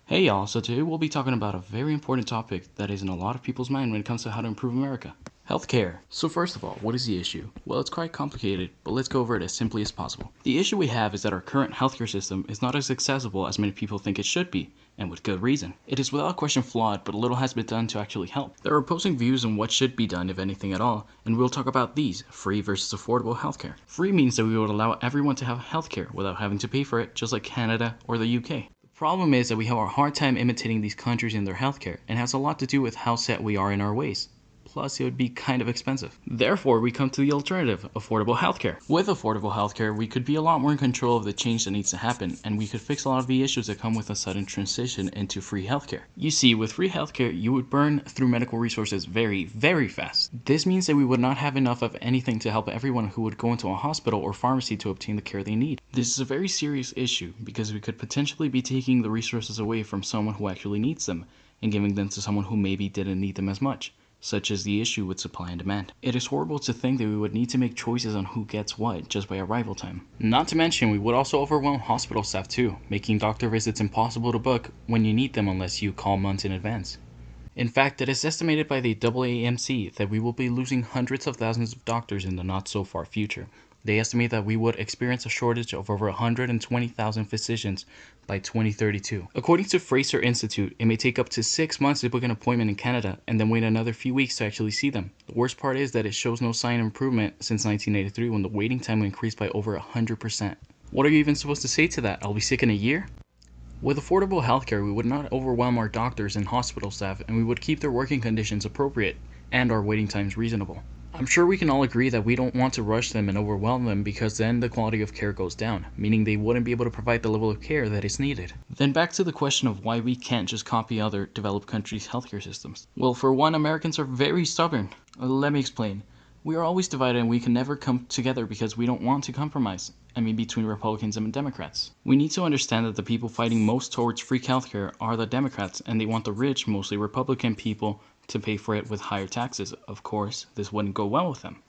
Hey y'all, so today we'll be talking about a very important topic that is in a lot of people's mind when it comes to how to improve America. Healthcare. So first of all, what is the issue? Well, it's quite complicated, but let's go over it as simply as possible. The issue we have is that our current healthcare system is not as accessible as many people think it should be, and with good reason. It is without question flawed, but little has been done to actually help. There are opposing views on what should be done, if anything at all, and we'll talk about these: free versus affordable healthcare. Free means that we would allow everyone to have healthcare without having to pay for it, just like Canada or the UK. Problem is that we have a hard time imitating these countries in their healthcare, and it has a lot to do with how set we are in our ways. Plus, it would be kind of expensive. Therefore, we come to the alternative, affordable healthcare. With affordable healthcare, we could be a lot more in control of the change that needs to happen, and we could fix a lot of the issues that come with a sudden transition into free healthcare. You see, with free healthcare, you would burn through medical resources very, very fast. This means that we would not have enough of anything to help everyone who would go into a hospital or pharmacy to obtain the care they need. This is a very serious issue because we could potentially be taking the resources away from someone who actually needs them and giving them to someone who maybe didn't need them as much, such as the issue with supply and demand. It is horrible to think that we would need to make choices on who gets what just by arrival time. Not to mention, we would also overwhelm hospital staff too, making doctor visits impossible to book when you need them unless you call months in advance. In fact, it is estimated by the AAMC that we will be losing hundreds of thousands of doctors in the not-so-far future. They estimate that we would experience a shortage of over 120,000 physicians by 2032. According to Fraser Institute, it may take up to 6 months to book an appointment in Canada and then wait another few weeks to actually see them. The worst part is that it shows no sign of improvement since 1983, when the waiting time increased by over 100%. What are you even supposed to say to that? I'll be sick in a year? With affordable healthcare, we would not overwhelm our doctors and hospital staff, and we would keep their working conditions appropriate and our waiting times reasonable. I'm sure we can all agree that we don't want to rush them and overwhelm them, because then the quality of care goes down, meaning they wouldn't be able to provide the level of care that is needed. Then back to the question of why we can't just copy other developed countries' healthcare systems. Well, for one, Americans are very stubborn. Let me explain. We are always divided and we can never come together because we don't want to compromise. I mean, between Republicans and Democrats. We need to understand that the people fighting most towards free healthcare are the Democrats, and they want the rich, mostly Republican people, to pay for it with higher taxes. Of course, this wouldn't go well with them.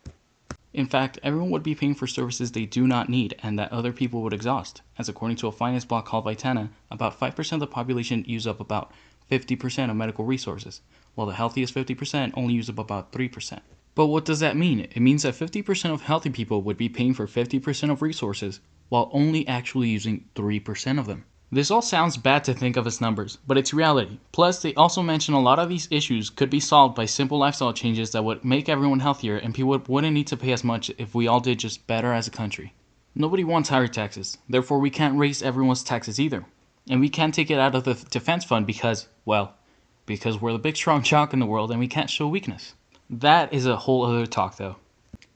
In fact, everyone would be paying for services they do not need and that other people would exhaust, as according to a finance blog called Vitana, about 5% of the population use up about 50% of medical resources, while the healthiest 50% only use up about 3%. But what does that mean? It means that 50% of healthy people would be paying for 50% of resources, while only actually using 3% of them. This all sounds bad to think of as numbers, but it's reality. Plus, they also mention a lot of these issues could be solved by simple lifestyle changes that would make everyone healthier, and people wouldn't need to pay as much if we all did just better as a country. Nobody wants higher taxes, therefore we can't raise everyone's taxes either. And we can't take it out of the defense fund because we're the big strong jock in the world and we can't show weakness. That is a whole other talk though.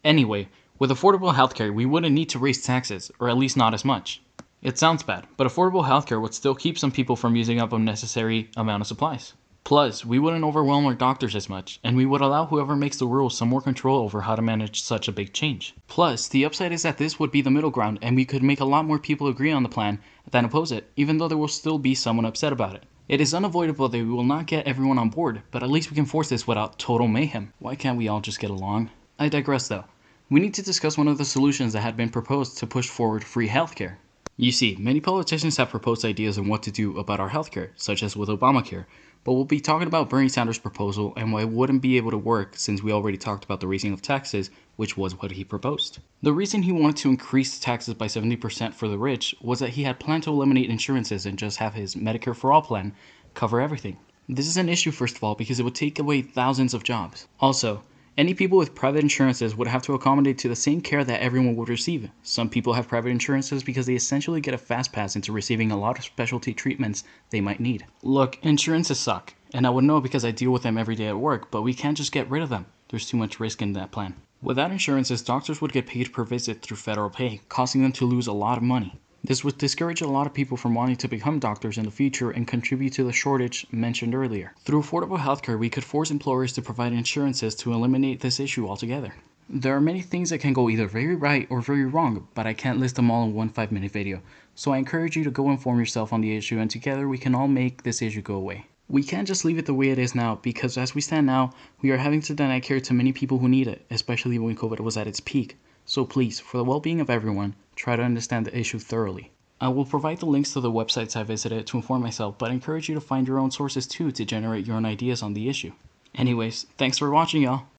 Anyway, with affordable healthcare, we wouldn't need to raise taxes, or at least not as much. It sounds bad, but affordable healthcare would still keep some people from using up unnecessary amount of supplies. Plus, we wouldn't overwhelm our doctors as much, and we would allow whoever makes the rules some more control over how to manage such a big change. Plus, the upside is that this would be the middle ground, and we could make a lot more people agree on the plan than oppose it, even though there will still be someone upset about it. It is unavoidable that we will not get everyone on board, but at least we can force this without total mayhem. Why can't we all just get along? I digress though. We need to discuss one of the solutions that had been proposed to push forward free healthcare. You see, many politicians have proposed ideas on what to do about our healthcare, such as with Obamacare, but we'll be talking about Bernie Sanders' proposal and why it wouldn't be able to work, since we already talked about the raising of taxes, which was what he proposed. The reason he wanted to increase taxes by 70% for the rich was that he had planned to eliminate insurances and just have his Medicare for All plan cover everything. This is an issue, first of all, because it would take away thousands of jobs. Also, any people with private insurances would have to accommodate to the same care that everyone would receive. Some people have private insurances because they essentially get a fast pass into receiving a lot of specialty treatments they might need. Look, insurances suck, and I would know because I deal with them every day at work, but we can't just get rid of them. There's too much risk in that plan. Without insurances, doctors would get paid per visit through federal pay, causing them to lose a lot of money. This would discourage a lot of people from wanting to become doctors in the future and contribute to the shortage mentioned earlier. Through affordable healthcare, we could force employers to provide insurances to eliminate this issue altogether. There are many things that can go either very right or very wrong, but I can't list them all in one 5-minute video, so I encourage you to go inform yourself on the issue, and together we can all make this issue go away. We can't just leave it the way it is now, because as we stand now, we are having to deny care to many people who need it, especially when COVID was at its peak. So please, for the well-being of everyone, try to understand the issue thoroughly. I will provide the links to the websites I visited to inform myself, but I encourage you to find your own sources too to generate your own ideas on the issue. Anyways, thanks for watching, y'all.